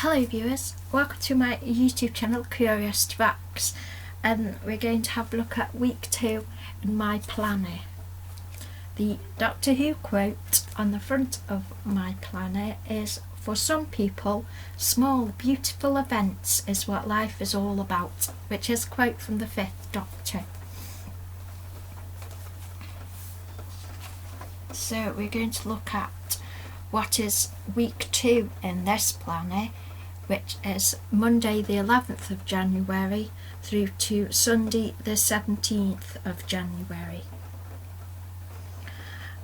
Hello viewers, welcome to my YouTube channel Curious Facts, and we're going to have a look at week 2 in my planner. The Doctor Who quote on the front of my planner is, "For some people, small beautiful events is what life is all about," which is a quote from the 5th Doctor. So we're going to look at what is week 2 in this planner, which is Monday the 11th of January through to Sunday the 17th of January.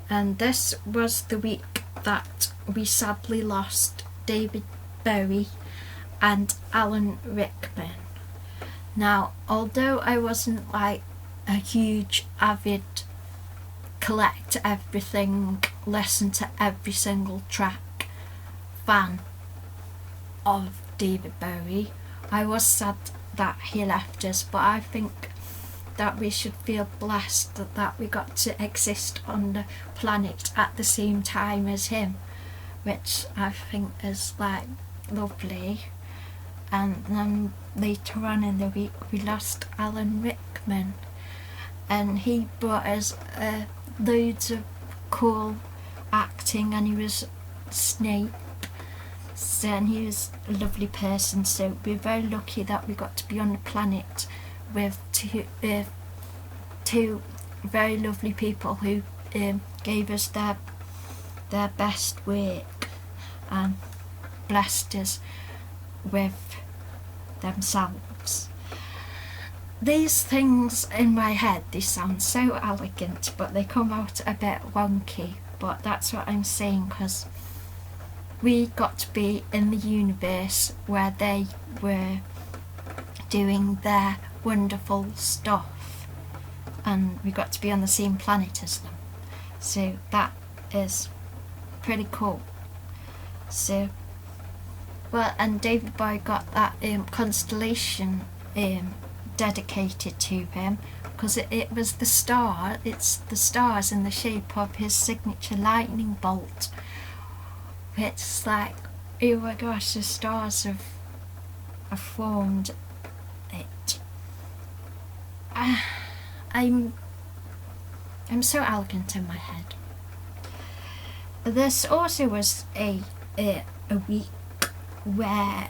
And this was the week that we sadly lost David Bowie and Alan Rickman. Now, although I wasn't like a huge avid collect everything, listen to every single track fan of David Bowie, I was sad that he left us, but I think that we should feel blessed that we got to exist on the planet at the same time as him, which I think is like lovely. And then later on in the week we lost Alan Rickman, and he brought us loads of cool acting, and he was Snape, and he was a lovely person, so we're very lucky that we got to be on the planet with two very lovely people who gave us their best work and blessed us with themselves. These things in my head, they sound so elegant, but they come out a bit wonky, but that's what I'm saying, because we got to be in the universe where they were doing their wonderful stuff, and we got to be on the same planet as them, so that is pretty cool. So, well, and David Bowie got that constellation dedicated to him, because it was the star, it's the stars in the shape of his signature lightning bolt. It's like, oh my gosh, the stars have formed it. I'm so elegant in my head. This also was a week where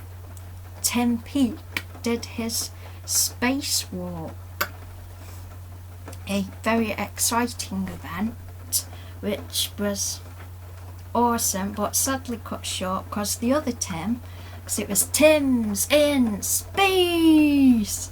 Tim Peake did his spacewalk, a very exciting event which was awesome, but sadly cut short because the other Tim, because it was Tim's in space.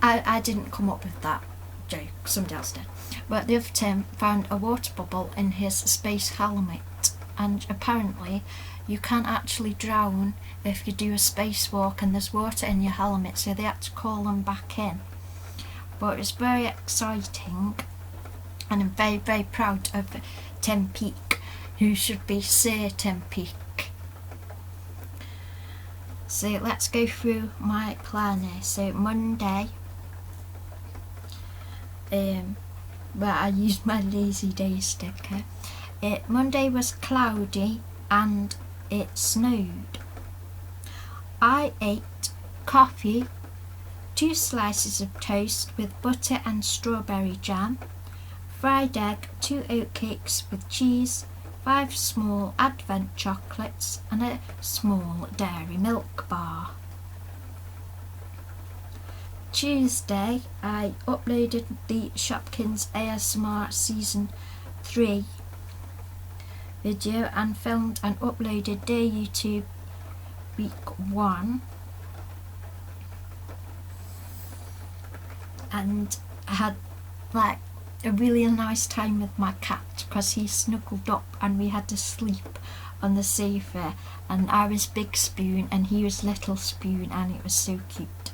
I didn't come up with that joke, somebody else did, but the other Tim found a water bubble in his space helmet, and apparently you can't actually drown if you do a spacewalk and there's water in your helmet, so they had to call them back in. But it was very exciting, and I'm very, very proud of Tim Peake, who should be Sir Tim Peake. So let's go through my planner. So Monday, where I used my lazy day sticker. Monday was cloudy and it snowed. I ate coffee, 2 slices of toast with butter and strawberry jam, fried egg, 2 oatcakes with cheese, 5 small advent chocolates and a small dairy milk bar. Tuesday, I uploaded the Shopkins ASMR Season 3 video and filmed and uploaded their YouTube week 1, and I had like a really nice time with my cat because he snuggled up and we had to sleep on the sofa, and I was Big Spoon and he was Little Spoon, and it was so cute.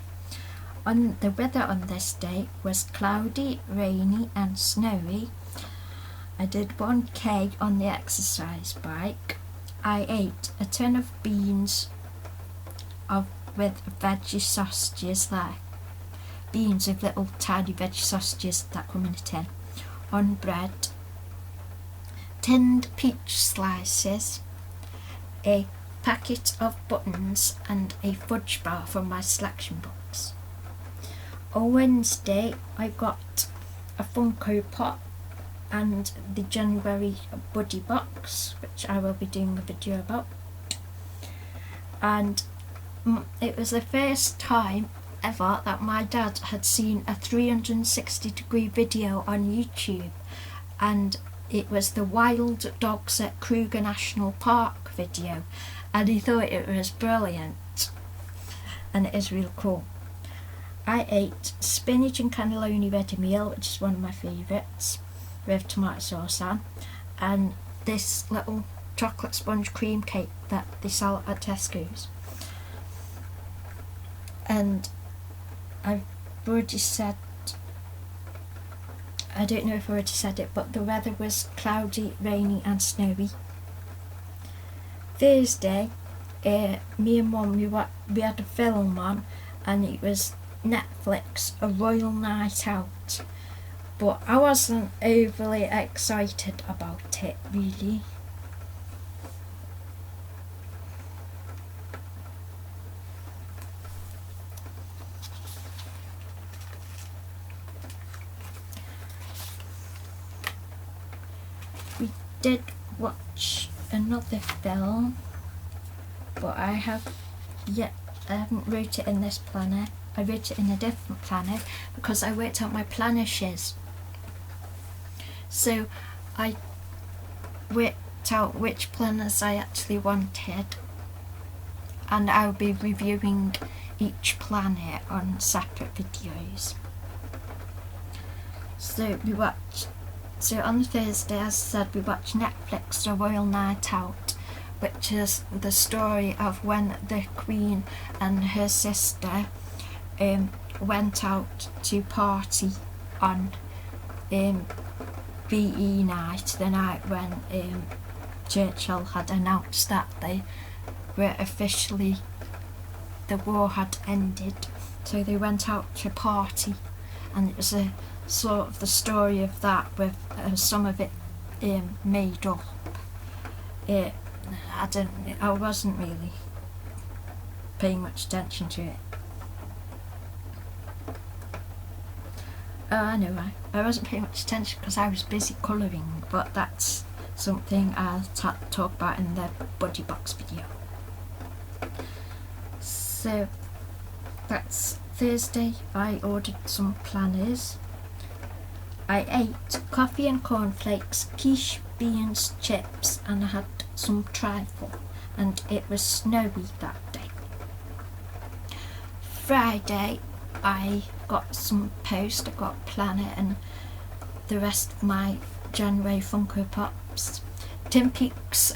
On the weather on this day was cloudy, rainy and snowy. I did 1k on the exercise bike. I ate a ton of beans with veggie sausages, like beans with little tiny veggie sausages that come in a tin, on bread, tinned peach slices, a packet of buttons and a fudge bar from my selection box. On Wednesday I got a Funko Pop and the January Buddy Box, which I will be doing a video about. And it was the first time ever that my dad had seen a 360-degree video on YouTube, and it was the Wild Dogs at Kruger National Park video, and he thought it was brilliant, and it is really cool. I ate spinach and cannelloni ready meal, which is one of my favourites, with tomato sauce on, and this little chocolate sponge cream cake that they sell at Tesco's. And I've already said, I don't know if I already said it, but the weather was cloudy, rainy and snowy. Thursday, me and Mum, we had a film on, and it was Netflix, A Royal Night Out, but I wasn't overly excited about it really. We did watch another film, but I haven't wrote it in this planner. I wrote it in a different planner because I worked out my planner shiz. So I worked out which planners I actually wanted, and I'll be reviewing each planner on separate videos. So on Thursday, as I said, we watched Netflix A Royal Night Out, which is the story of when the Queen and her sister went out to party on VE night, the night when Churchill had announced that the war had ended. So they went out to party, and it was a sort of the story of that, with some of it made up. I wasn't really paying much attention to it. I know I wasn't paying much attention because I was busy colouring, but that's something I'll talk about in the Buddy Box video. So that's Thursday. I ordered some planners. I ate coffee and cornflakes, quiche, beans, chips, and I had some trifle, and it was snowy that day. Friday I got some post, I got a planner and the rest of my January Funko Pops. Tim Peake's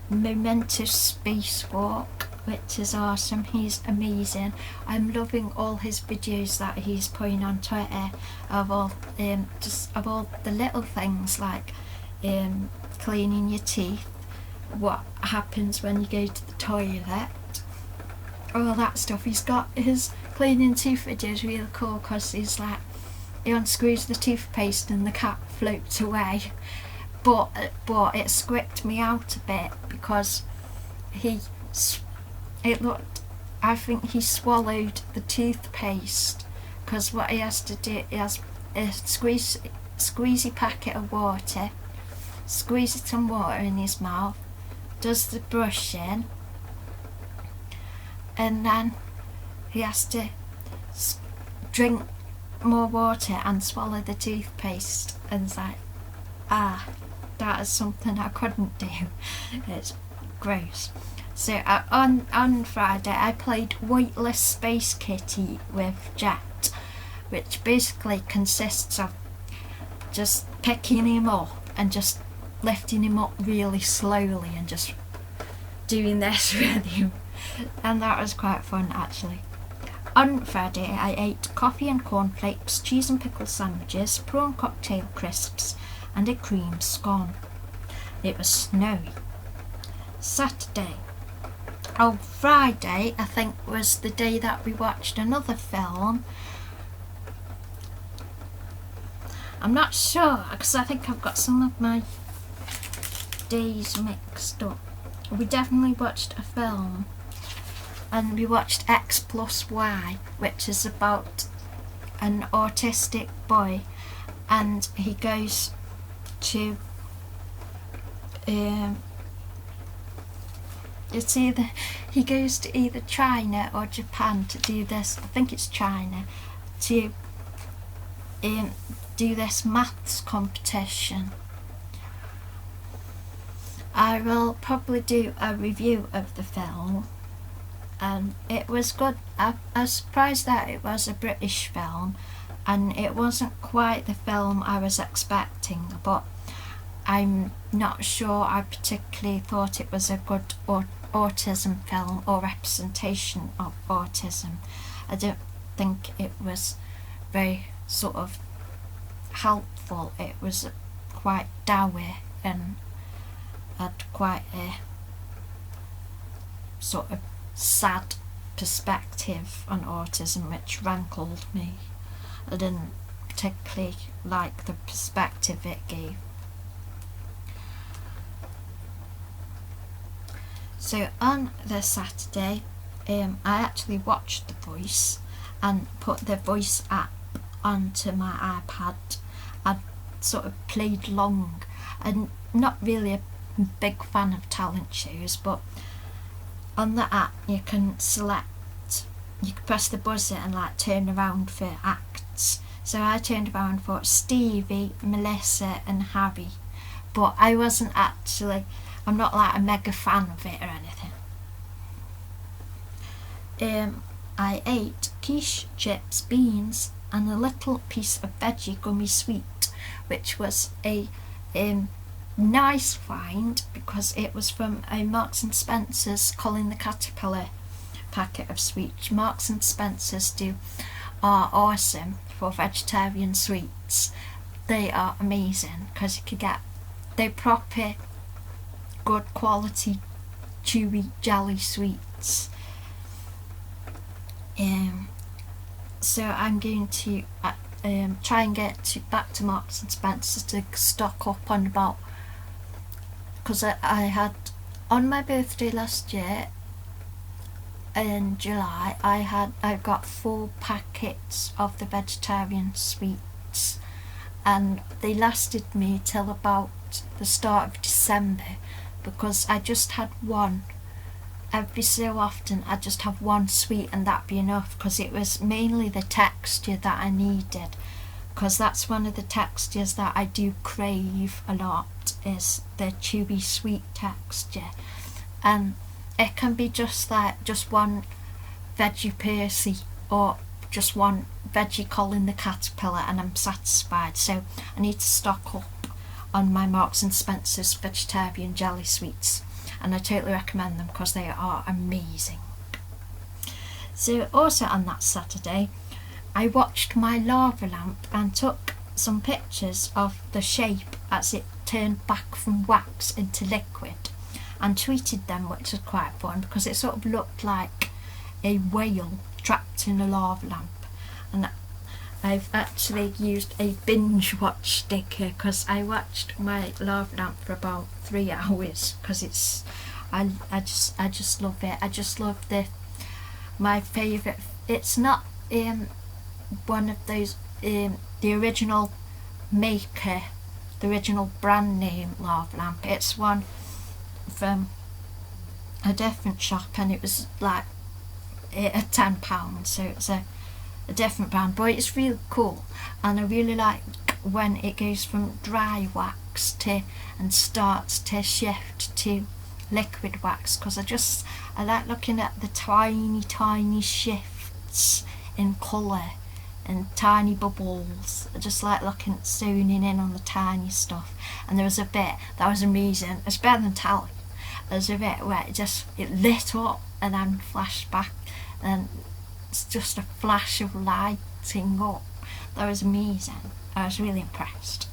momentous spacewalk, which is awesome. He's amazing. I'm loving all his videos that he's putting on Twitter of all the little things like cleaning your teeth, what happens when you go to the toilet, all that stuff. He's got his cleaning tooth videos really cool because he's like, he unscrews the toothpaste and the cap floats away, but it squicked me out a bit because I think he swallowed the toothpaste, because what he has to do, he has a squeezy packet of water, squeezes some water in his mouth, does the brushing, and then he has to drink more water and swallow the toothpaste, and it's like, that is something I couldn't do. It's gross. So on Friday I played Weightless Space Kitty with Jet, which basically consists of just picking him up and just lifting him up really slowly and just doing this with him, and that was quite fun actually. On Friday I ate coffee and cornflakes, cheese and pickle sandwiches, prawn cocktail crisps and a cream scone. It was snowy. Saturday. Friday I think was the day that we watched another film. I'm not sure because I think I've got some of my days mixed up. we definitely watched a film, and we watched X plus Y, which is about an autistic boy, and he goes to he goes to either China or Japan to do this. I think it's China, to do this maths competition. I will probably do a review of the film, and it was good. I was surprised that it was a British film, and it wasn't quite the film I was expecting, but I'm not sure I particularly thought it was a good autism film or representation of autism. I don't think it was very sort of helpful. It was quite dour and had quite a sort of sad perspective on autism, which rankled me. I didn't particularly like the perspective it gave. So on the Saturday, I actually watched The Voice and put the Voice app onto my iPad. I sort of played along. I'm not really a big fan of talent shows, but on the app you can press the buzzer and like turn around for acts. So I turned around for Stevie, Melissa and Harry, but I'm not like a mega fan of it or anything. I ate quiche, chips, beans and a little piece of veggie gummy sweet, which was a nice find because it was from a Marks and Spencer's Colin the Caterpillar packet of sweets. Marks and Spencer's are awesome for vegetarian sweets. They are amazing because you could get the proper good quality chewy jelly sweets. So I'm going to try and get back to Marks and Spencer's to stock up on about, because I had on my birthday last year in July I got 4 packets of the vegetarian sweets, and they lasted me till about the start of December, because I just had one. Every so often I just have one sweet and that'd be enough, because it was mainly the texture that I needed, because that's one of the textures that I do crave a lot, is the chewy sweet texture. And it can be just one veggie Percy or just one veggie Colin the Caterpillar and I'm satisfied. So I need to stock up on my Marks and Spencer's vegetarian jelly sweets, and I totally recommend them because they are amazing. So also on that Saturday I watched my lava lamp and took some pictures of the shape as it turned back from wax into liquid and tweeted them, which was quite fun because it sort of looked like a whale trapped in a lava lamp. And I've actually used a binge watch sticker because I watched my lava lamp for about 3 hours because I just love it. I just love my favourite. It's not one of those the original maker, the original brand name lava lamp. It's one from a different shop and it was like £10, so it's a different brand, but it's really cool. And I really like when it goes from dry wax and starts to shift to liquid wax, because I like looking at the tiny shifts in colour and tiny bubbles. I just like zooming in on the tiny stuff. And there was a bit that was amazing. It's better than telly. There's a bit where it lit up and then flashed back, and it's just a flash of lighting up. That was amazing. I was really impressed.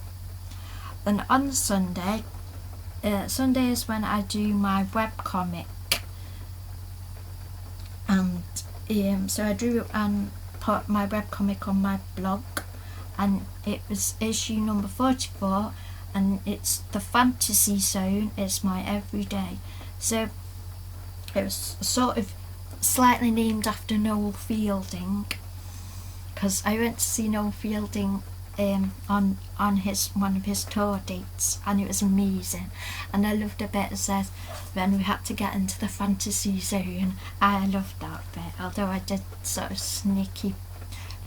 And on Sunday is when I do my webcomic, and so I drew and put my webcomic on my blog, and it was issue number 44, and it's the Fantasy Zone is my everyday. So it was sort of slightly named after Noel Fielding, because I went to see Noel Fielding on one of his tour dates, and it was amazing. And I loved a bit, it says when we had to get into the fantasy zone. I loved that bit, although I did sort of sneaky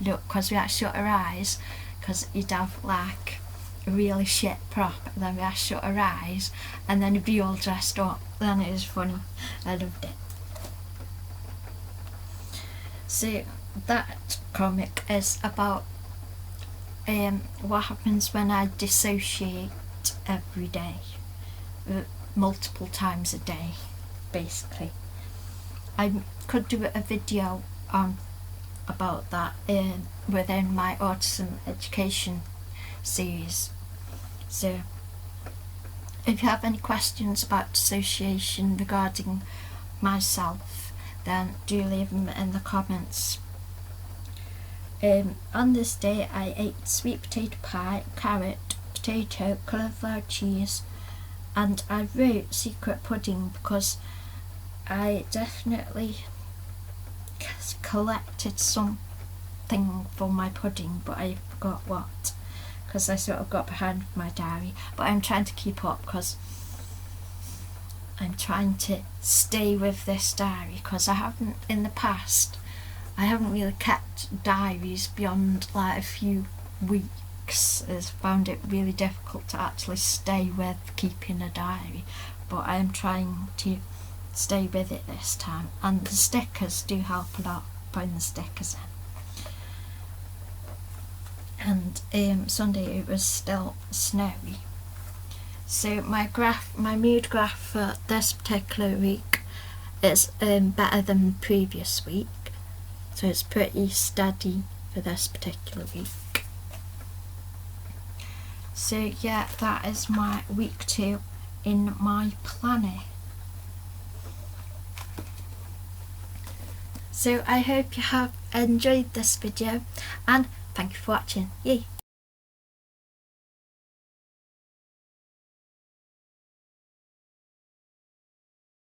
look, because we had to shut our eyes, because you'd have like a really shit prop, and then we had to shut our eyes, and then you'd be all dressed up. Then it was funny. I loved it. So that comic is about what happens when I dissociate every day, multiple times a day, basically. I could do a video on about that within my autism education series. So if you have any questions about dissociation regarding myself, then do leave them in the comments. On this day I ate sweet potato pie, carrot, potato, cauliflower cheese, and I wrote secret pudding because I definitely collected something for my pudding, but I forgot what, because I sort of got behind with my diary. But I'm trying to keep up, because I'm trying to stay with this diary, because I haven't in the past. I haven't really kept diaries beyond like a few weeks. I've found it really difficult to actually stay with keeping a diary, but I am trying to stay with it this time, and the stickers do help a lot, putting the stickers in. And Sunday it was still snowy, so my mood graph for this particular week is better than the previous week. So it's pretty steady for this particular week. So yeah, that is my week 2 in my planner. So I hope you have enjoyed this video, and thank you for watching. Yay!